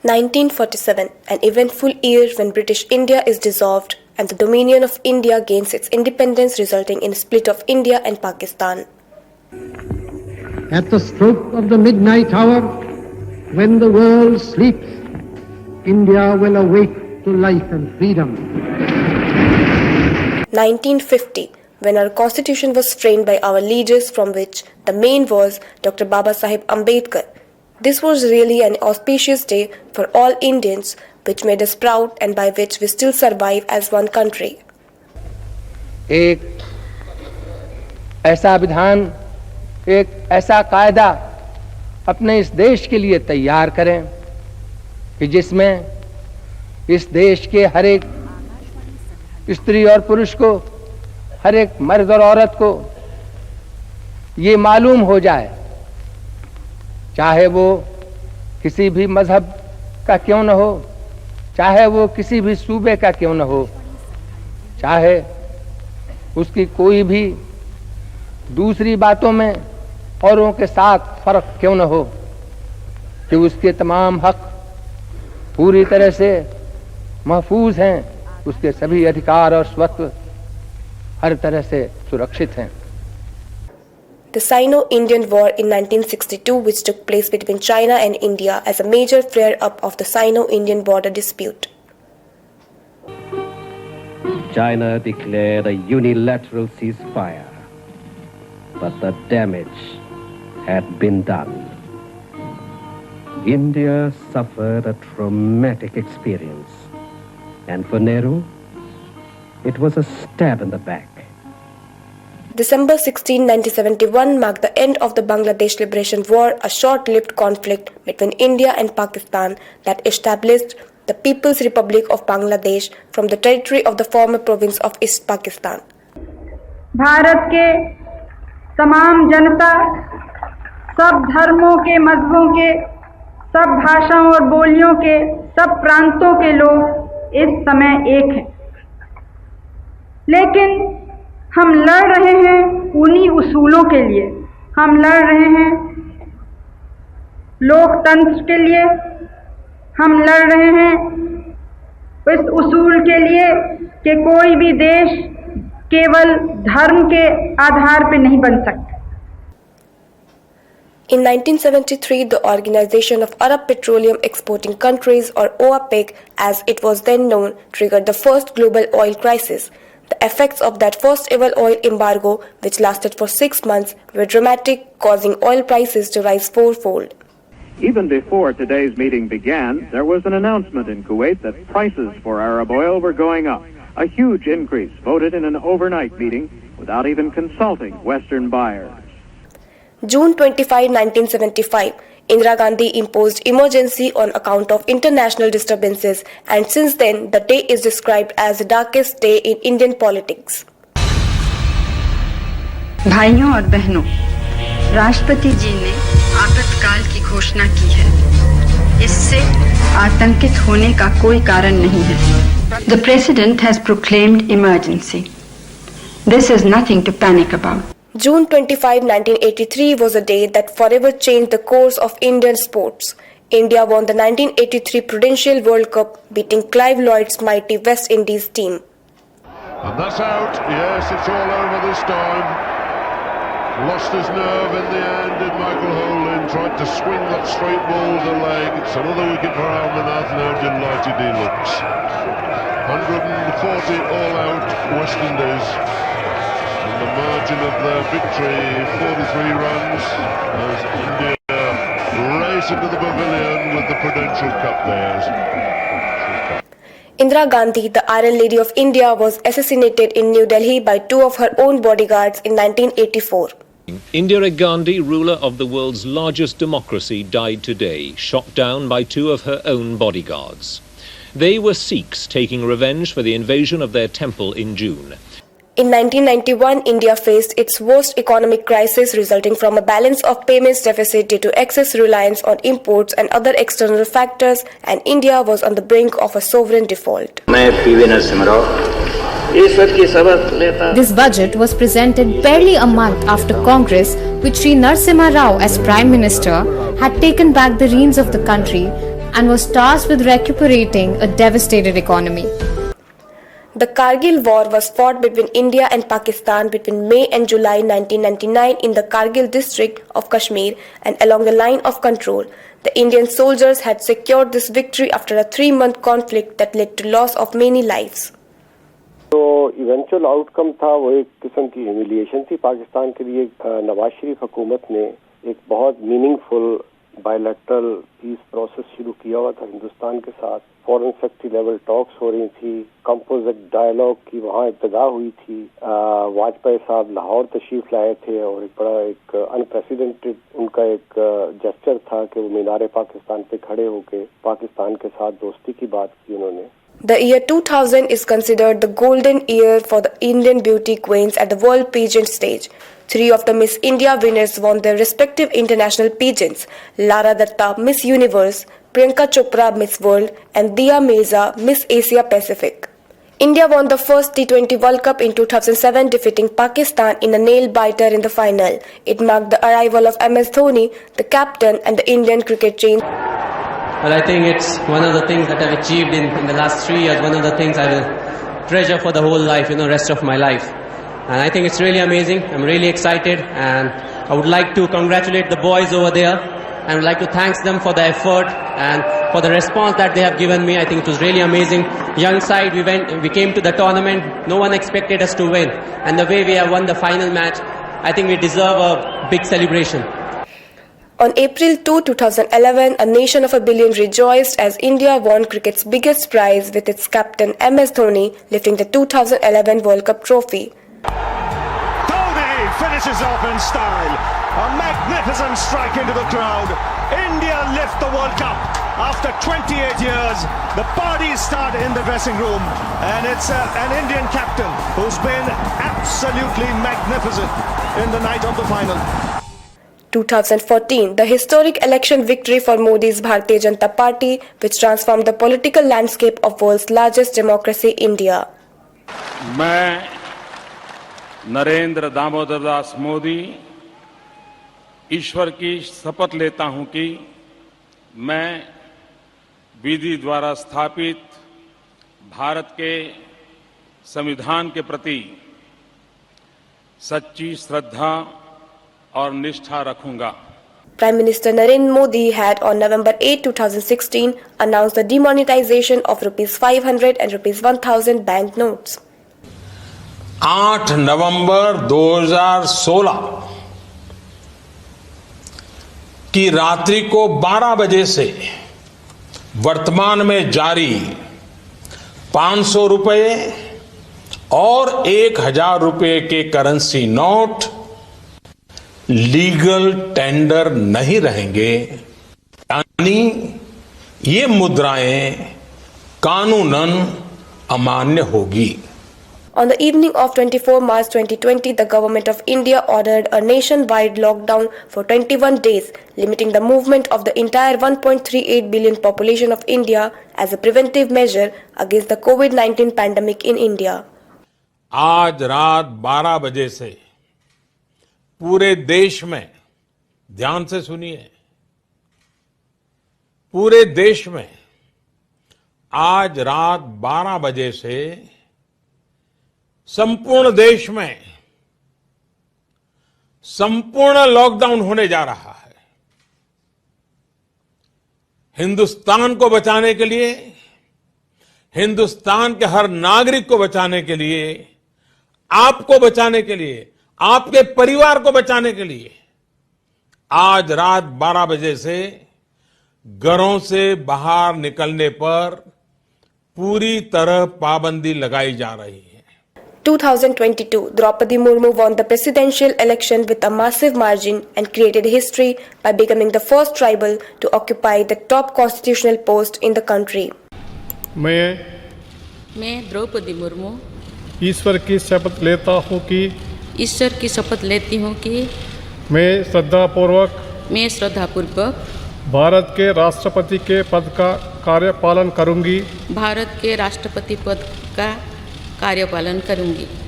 1947, an eventful year when British India is dissolved and the Dominion of India gains its independence, resulting in a split of India and Pakistan. At the stroke of the midnight hour, when the world sleeps, India will awake to life and freedom. 1950, when our constitution was framed by our leaders, from which the main was Dr. Baba Saheb Ambedkar. This was really an auspicious day for all Indians, which made us proud and by which we still survive as one country. एक ऐसा विधान, एक ऐसा कायदा अपने इस देश के लिए तैयार करें कि जिसमें इस देश के हर एक स्त्री और पुरुष को, हर एक मर्द और औरत को ये मालूम हो जाए, चाहे वो किसी भी मजहब का क्यों न हो, चाहे वो किसी भी सूबे का क्यों न हो, चाहे उसकी कोई भी दूसरी बातों में औरों के साथ फर्क क्यों न हो, कि उसके तमाम हक पूरी तरह से महफूज हैं, उसके सभी अधिकार और स्वत्व हर तरह से सुरक्षित हैं. The Sino-Indian War in 1962, which took place between China and India as a major flare-up of the Sino-Indian border dispute. China declared a unilateral ceasefire, but the damage had been done. India suffered a traumatic experience, and for Nehru, it was a stab in the back. December 16, 1971 marked the end of the Bangladesh Liberation War, a short-lived conflict between India and Pakistan that established the People's Republic of Bangladesh from the territory of the former province of East Pakistan. Bharat के तमाम जनता, सब धर्मों के, मजहबों के, सब भाषाओं और बोलियों के, सब प्रांतों के लोग इस समय एक हैं, लेकिन हम लड़ रहे हैं उन्हीं उसूलों के लिए. हम लड़ रहे हैं लोकतंत्र के लिए, हम लड़ रहे हैं इस उसूल के लिए कि कोई भी देश केवल धर्म के आधार पर नहीं बन सकता. In 1973, the Organization of Arab Petroleum Exporting Countries, or OAPEC as it was then known, triggered the first global oil crisis. The effects of that first ever oil embargo, which lasted for 6 months, were dramatic, causing oil prices to rise fourfold. Even before today's meeting began, there was an announcement in Kuwait that prices for Arab oil were going up. A huge increase voted in an overnight meeting without even consulting Western buyers. June 25, 1975, Indira Gandhi imposed emergency on account of international disturbances, and since then the day is described as the darkest day in Indian politics. भाइयों और बहनों, राष्ट्रपति जी ने आपातकाल की घोषणा की है. इससे आतंकित होने का कोई कारण नहीं है. The President has proclaimed emergency. This is nothing to panic about. June 25, 1983 was a day that forever changed the course of Indian sports. India won the 1983 Prudential World Cup, beating Clive Lloyd's mighty West Indies team. And that's out. Yes, it's all over this time. Lost his nerve in the end, did Michael Holden. Tried to swing that straight ball to leg. It's another wicket for Almanath. Now delighted he looks. 140 all out, West Indies. And the margin of their victory, 43 runs, as India race into the pavilion with the Prudential Cup theirs. Indira Gandhi, the Iron Lady of India, was assassinated in New Delhi by 2 of her own bodyguards in 1984. Indira Gandhi, ruler of the world's largest democracy, died today, shot down by 2 of her own bodyguards. They were Sikhs taking revenge for the invasion of their temple in June. In 1991, India faced its worst economic crisis, resulting from a balance of payments deficit due to excess reliance on imports and other external factors, and India was on the brink of a sovereign default. This budget was presented barely a month after Congress, with Sri Narasimha Rao as Prime Minister, had taken back the reins of the country, and was tasked with recuperating a devastated economy. The Kargil War was fought between India and Pakistan between May and July 1999 in the Kargil district of Kashmir and along the line of control. The Indian soldiers had secured this victory after a 3-month conflict that led to loss of many lives. तो eventual outcome था वो एक किस्म की humiliation थी पाकिस्तान के लिए। नवाज शरीफ हुकूमत ने एक बहुत मीनिंगफुल बायलैटरल पीस प्रोसेस शुरू किया हुआ था हिंदुस्तान के साथ। फॉरेन सेक्रेटरी लेवल टॉक्स हो रही थी, कंपोजिट डायलॉग की वहाँ इब्तिदा हुई थी। वाजपेयी साहब लाहौर तशरीफ लाए थे और एक बड़ा एक अनप्रेसिडेंटेड उनका एक जेस्चर था कि वो मीनार पाकिस्तान पे खड़े होकर पाकिस्तान के साथ दोस्ती की बात की उन्होंने। The year 2000 is considered the golden year for the Indian beauty queens at the world pageant stage. 3 of the Miss India winners won their respective international pageants: Lara Datta, Miss Universe; Priyanka Chopra, Miss World; and Dia Mirza, Miss Asia Pacific. India won the first T20 World Cup in 2007, defeating Pakistan in a nail-biter in the final. It marked the arrival of MS Dhoni, the captain, and the Indian cricket chain. Well, I think it's one of the things that I've achieved in the last 3 years, one of the things I will treasure for the whole life, rest of my life. And I think it's really amazing. I'm really excited, and I would like to congratulate the boys over there. I would like to thank them for the effort and for the response that they have given me. I think it was really amazing. Young side, we came to the tournament. No one expected us to win. And the way we have won the final match, I think we deserve a big celebration. On April 2, 2011, a nation of a billion rejoiced as India won cricket's biggest prize with its captain MS Dhoni lifting the 2011 World Cup trophy. Dhoni finishes off in style. A magnificent strike into the crowd. India lift the World Cup. After 28 years, the parties start in the dressing room, and it's an Indian captain who's been absolutely magnificent in the night of the final. 2014, the historic election victory for Modi's Bharatiya Janata Party, which transformed the political landscape of world's largest democracy, India. मैं नरेंद्र दामोदर दास मोदी ईश्वर की शपथ लेता हूं कि मैं विधि द्वारा स्थापित भारत के संविधान के प्रति सच्ची श्रद्धा और निष्ठा रखूंगा। Prime Minister Narendra Modi had on November 8, 2016 announced the demonetization of ₹500 and ₹1000 bank notes. 8 नवंबर 2016 की रात्रि को 12 बजे से वर्तमान में जारी 500 रुपए और 1000 रुपए के करेंसी नोट लीगल टेंडर नहीं रहेंगे, यानी ये मुद्राएं कानूनन अमान्य होगी। On the evening of 24 March 2020, the Government of India ordered a nationwide lockdown for 21 days, limiting the movement of the entire 1.38 billion population of India as a preventive measure against the COVID-19 pandemic in India. आज रात 12 बजे से पूरे देश में, ध्यान से सुनिए, पूरे देश में आज रात 12 बजे से संपूर्ण देश में संपूर्ण लॉकडाउन होने जा रहा है। हिंदुस्तान को बचाने के लिए, हिंदुस्तान के हर नागरिक को बचाने के लिए, आपको बचाने के लिए, आपके परिवार को बचाने के लिए आज रात 12 बजे से घरों से बाहर निकलने पर पूरी तरह पाबंदी लगाई जा रही है। 2022, Draupadi Murmu won the presidential election with a massive margin and created history by becoming the first tribal to occupy the top constitutional post in the country. मैं द्रौपदी मुर्मू ईश्वर की शपथ लेता हूँ कि ईश्वर की शपथ लेती हूँ कि मैं श्रद्धापूर्वक भारत के राष्ट्रपति के पद का कार्यपालन करूँगी। भारत के राष्ट्रपति पद का कार्यपालन करूँगी।